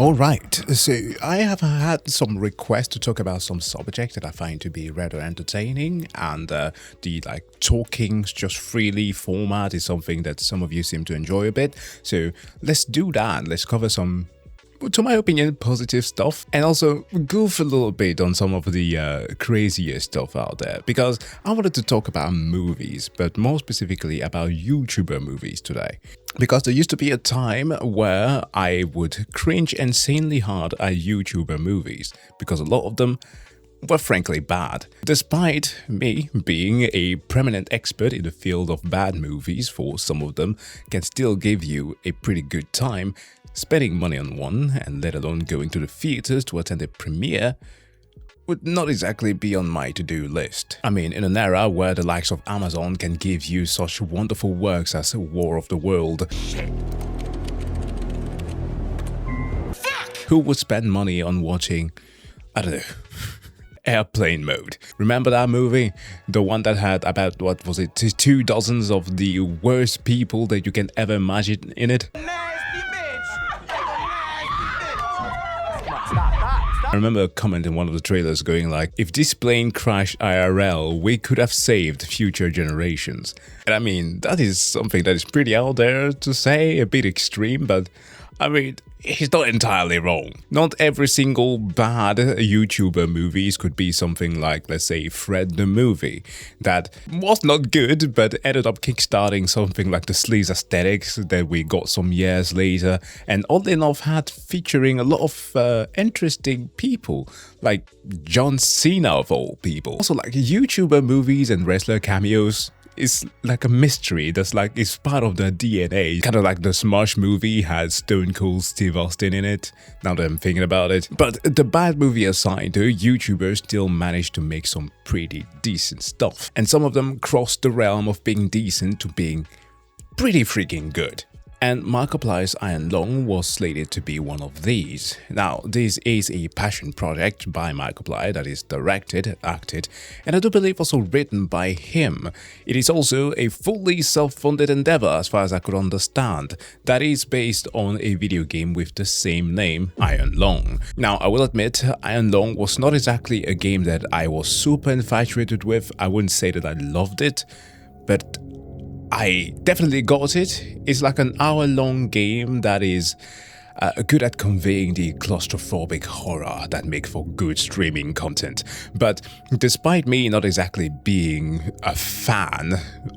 Alright, so I have had some requests to talk about some subject that I find to be rather entertaining, and the talking just freely format is something that some of you seem to enjoy a bit. So let's do that. Let's cover some, to my opinion, positive stuff, and also goof a little bit on some of the crazier stuff out there, because I wanted to talk about movies, but more specifically about YouTuber movies today. Because there used to be a time where I would cringe insanely hard at YouTuber movies, because a lot of them were frankly bad. Despite me being a preeminent expert in the field of bad movies, for some of them can still give you a pretty good time. Spending money on one, and let alone going to the theaters to attend a premiere, would not exactly be on my to-do list. I mean, in an era where the likes of Amazon can give you such wonderful works as War of the World, who would spend money on watching, I don't know, Airplane Mode? Remember that movie? The one that had about, what was it, 2 dozens of the worst people that you can ever imagine in it? I remember a comment in one of the trailers going like, if this plane crashed IRL, we could have saved future generations. And I mean, that is something that is pretty out there to say, a bit extreme, but I mean, he's not entirely wrong. Not every single bad YouTuber movies could be something like, let's say, Fred the Movie, that was not good, but ended up kickstarting something like the sleaze aesthetics that we got some years later, and oddly enough had featuring a lot of interesting people, like John Cena of all people. Also, like YouTuber movies and wrestler cameos is like a mystery that's like, it's part of the DNA. Kind of like the Smosh movie has Stone Cold Steve Austin in it, now that I'm thinking about it. But the bad movie aside, though, YouTubers still managed to make some pretty decent stuff. And some of them crossed the realm of being decent to being pretty freaking good. And Markiplier's Iron Lung was slated to be one of these. Now, this is a passion project by Markiplier that is directed, acted, and I do believe also written by him. It is also a fully self-funded endeavor as far as I could understand, that is based on a video game with the same name, Iron Lung. Now, I will admit, Iron Lung was not exactly a game that I was super infatuated with. I wouldn't say that I loved it, but I definitely got it. It's like an hour-long game that is good at conveying the claustrophobic horror that make for good streaming content. But despite me not exactly being a fan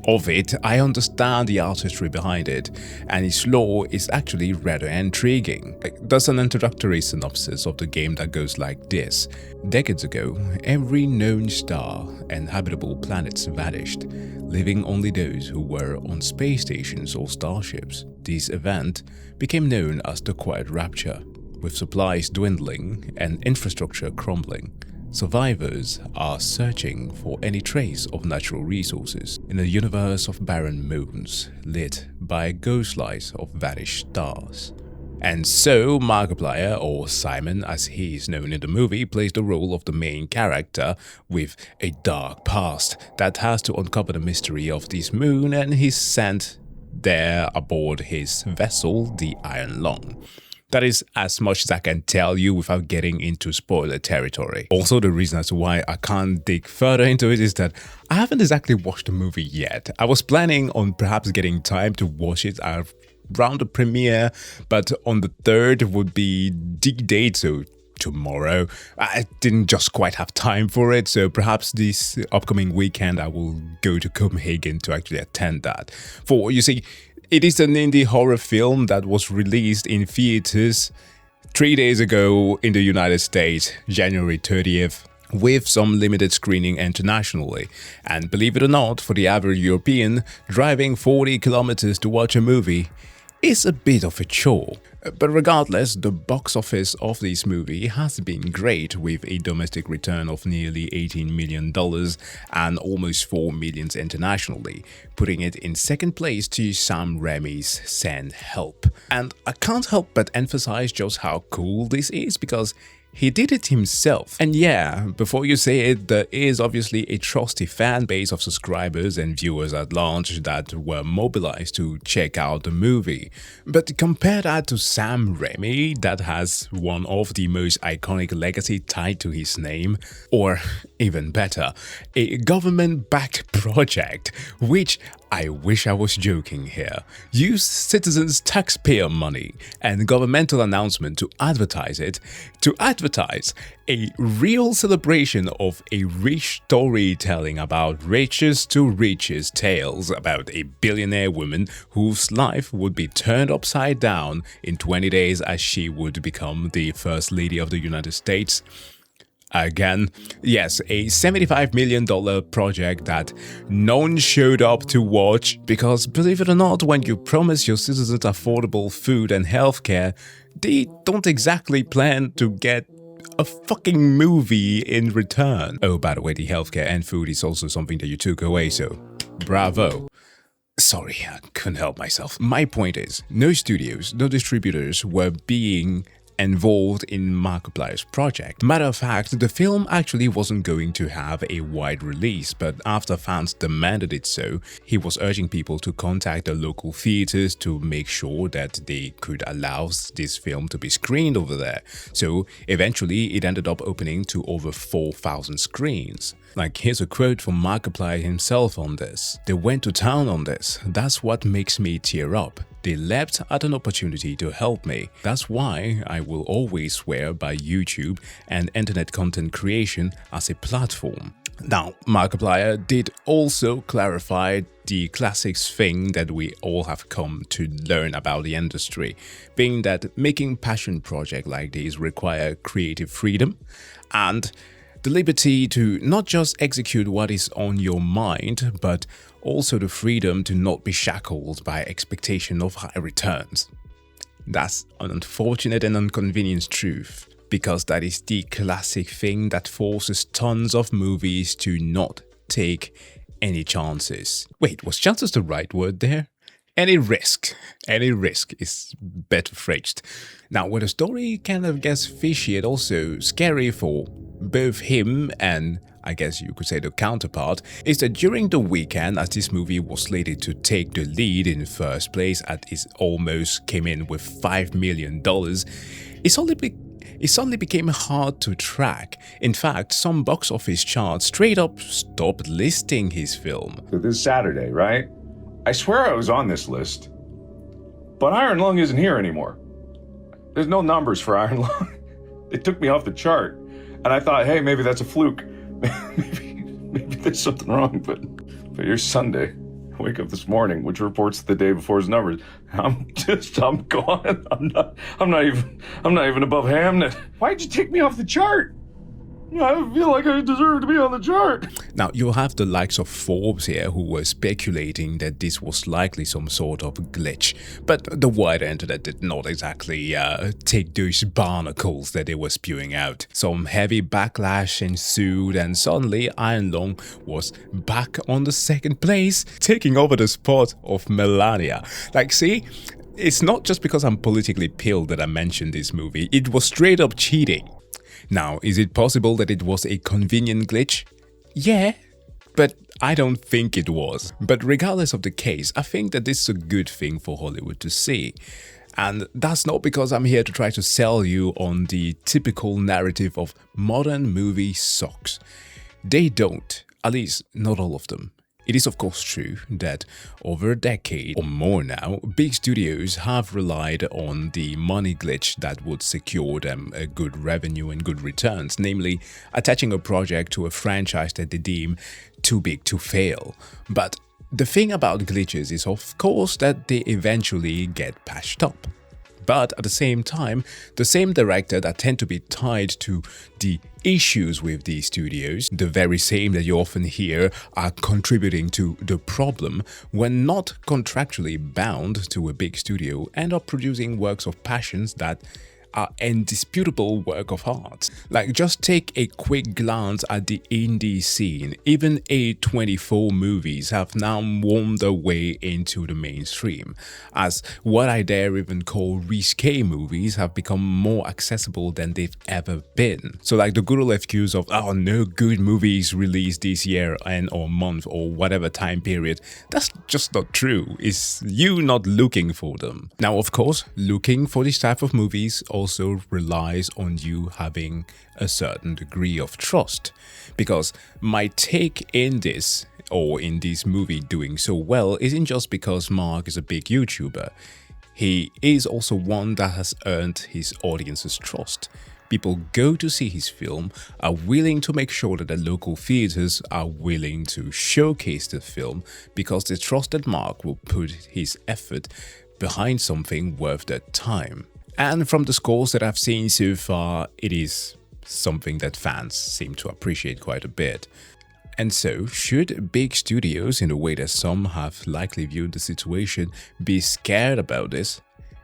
of it, I understand the artistry behind it, and its lore is actually rather intriguing. There's an introductory synopsis of the game that goes like this. Decades ago, every known star and habitable planets vanished, leaving only those who were on space stations or starships. This event became known as the Quiet Rapture. With supplies dwindling and infrastructure crumbling, survivors are searching for any trace of natural resources in a universe of barren moons lit by a ghost light of vanished stars. And so Markiplier, or Simon as he is known in the movie, plays the role of the main character with a dark past that has to uncover the mystery of this moon, and he's sent there aboard his vessel, the Iron Lung. That is as much as I can tell you without getting into spoiler territory. Also, the reason as to why I can't dig further into it is that I haven't exactly watched the movie yet. I was planning on perhaps getting time to watch it around the premiere, but on the 3rd would be the date, so tomorrow. I didn't just quite have time for it, so perhaps this upcoming weekend I will go to Copenhagen to actually attend that. For, you see, it is an indie horror film that was released in theaters 3 days ago in the United States, January 30th. With some limited screening internationally. And believe it or not, for the average European, driving 40 kilometers to watch a movie is a bit of a chore. But regardless, the box office of this movie has been great, with a domestic return of nearly $18 million and almost $4 million internationally, putting it in second place to Sam Raimi's Send Help. And I can't help but emphasize just how cool this is, because He did it himself. And yeah, before you say it, there is obviously a trusty fan base of subscribers and viewers at large that were mobilized to check out the movie. But compare that to Sam Raimi, that has one of the most iconic legacy tied to his name, or even better, a government-backed project, which I wish I was joking here, used citizens' taxpayer money and governmental announcement to advertise it, to advertise a real celebration of a rich storytelling about riches to riches tales about a billionaire woman whose life would be turned upside down in 20 days as she would become the First Lady of the United States. Again, yes, a $75 million project that no one showed up to watch because, believe it or not, when you promise your citizens affordable food and healthcare, they don't exactly plan to get a fucking movie in return. Oh, by the way, the healthcare and food is also something that you took away, so bravo. Sorry, I couldn't help myself. My point is, no studios, no distributors were being involved in Markiplier's project. Matter of fact, the film actually wasn't going to have a wide release, but after fans demanded it so, he was urging people to contact the local theaters to make sure that they could allow this film to be screened over there. So eventually it ended up opening to over 4,000 screens. Like, here's a quote from Markiplier himself on this. "They went to town on this. That's what makes me tear up. They leapt at an opportunity to help me. That's why I will always swear by YouTube and internet content creation as a platform." Now, Markiplier did also clarify the classics thing that we all have come to learn about the industry, being that making passion projects like these require creative freedom and the liberty to not just execute what is on your mind, but also the freedom to not be shackled by expectation of high returns. That's an unfortunate and inconvenient truth, because that is the classic thing that forces tons of movies to not take any chances. Wait, was chances the right word there? Any risk is better phrased. Now, where the story kind of gets fishy and also scary for both him and, I guess you could say, the counterpart, is that during the weekend, as this movie was slated to take the lead in first place, at it almost came in with $5 million, it suddenly became hard to track. In fact, some box office charts straight up stopped listing his film. So this Saturday, right? I swear I was on this list, but Iron Lung isn't here anymore. There's no numbers for Iron Lung. They took me off the chart, and I thought, hey, maybe that's a fluke. maybe there's something wrong. But here's Sunday. I wake up this morning, which reports the day before's numbers. I'm gone. I'm not even above Hamnet. Why'd you take me off the chart? I feel like I deserve to be on the chart. Now, you have the likes of Forbes here who were speculating that this was likely some sort of glitch, but the wider internet did not exactly take those barnacles that they were spewing out. Some heavy backlash ensued, and suddenly Iron Lung was back on the second place, taking over the spot of Melania. Like, see? It's not just because I'm politically pilled that I mentioned this movie, it was straight up cheating. Now, is it possible that it was a convenient glitch? Yeah, but I don't think it was. But regardless of the case, I think that this is a good thing for Hollywood to see. And that's not because I'm here to try to sell you on the typical narrative of modern movie sucks. They don't, at least not all of them. It is of course true that over a decade or more now, big studios have relied on the money glitch that would secure them a good revenue and good returns, namely attaching a project to a franchise that they deem too big to fail. But the thing about glitches is of course that they eventually get patched up. But at the same time, the same director that tend to be tied to the issues with these studios, the very same that you often hear are contributing to the problem when not contractually bound to a big studio, end up producing works of passions that are indisputable work of art. Like, just take a quick glance at the indie scene. Even A24 movies have now wormed their way into the mainstream, as what I dare even call risque movies have become more accessible than they've ever been. So like the good old excuse of, oh, no good movies released this year and or month or whatever time period, that's just not true. It's you not looking for them. Now, of course, looking for this type of movies also relies on you having a certain degree of trust, because my take in this or in this movie doing so well isn't just because Mark is a big YouTuber. He is also one that has earned his audience's trust. People go to see his film, are willing to make sure that the local theaters are willing to showcase the film because they trust that Mark will put his effort behind something worth their time. And from the scores that I've seen so far, it is something that fans seem to appreciate quite a bit. And so, should big studios, in the way that some have likely viewed the situation, be scared about this?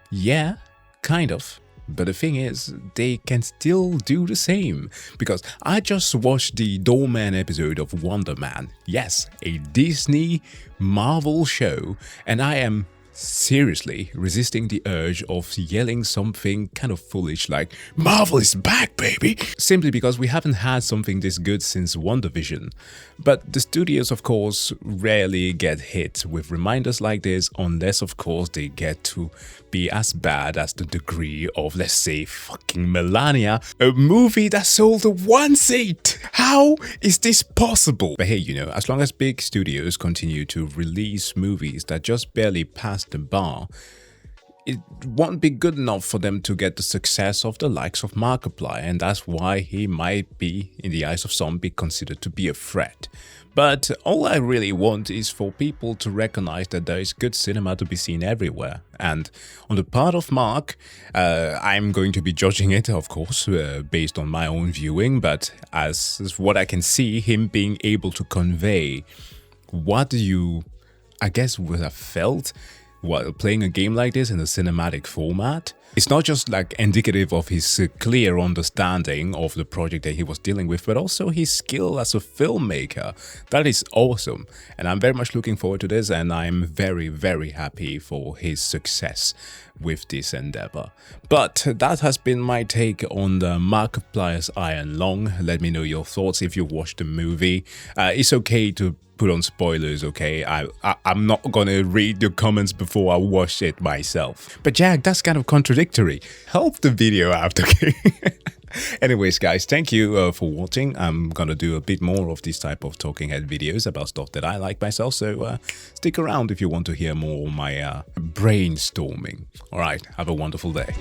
Yeah, kind of. But the thing is, they can still do the same, because I just watched the Doorman episode of Wonder Man. Yes, a Disney Marvel show, and I am seriously resisting the urge of yelling something kind of foolish like "Marvel is back, baby!" simply because we haven't had something this good since WandaVision. But the studios, of course, rarely get hit with reminders like this unless, of course, they get to be as bad as the degree of, let's say, fucking Melania, a movie that sold 1 seat. How is this possible? But hey, you know, as long as big studios continue to release movies that just barely pass the bar, it won't be good enough for them to get the success of the likes of Markiplier, and that's why he might be, in the eyes of some, be considered to be a threat. But all I really want is for people to recognize that there is good cinema to be seen everywhere. And on the part of Mark, I'm going to be judging it, of course, based on my own viewing, but as what I can see, him being able to convey what you, I guess, would have felt while playing a game like this in a cinematic format. It's not just like indicative of his clear understanding of the project that he was dealing with, but also his skill as a filmmaker. That is awesome, and I'm very much looking forward to this, and I'm very, very happy for his success with this endeavor. But that has been my take on the Markiplier's Iron Lung. Let me know your thoughts if you watched the movie. It's okay to put on spoilers, okay? I'm not gonna read your comments before I watch it myself. But Jack, that's kind of contradictory. Help the video out, okay? Anyways, guys, thank you for watching. I'm gonna do a bit more of this type of talking head videos about stuff that I like myself, so stick around if you want to hear more of my brainstorming. Alright, have a wonderful day.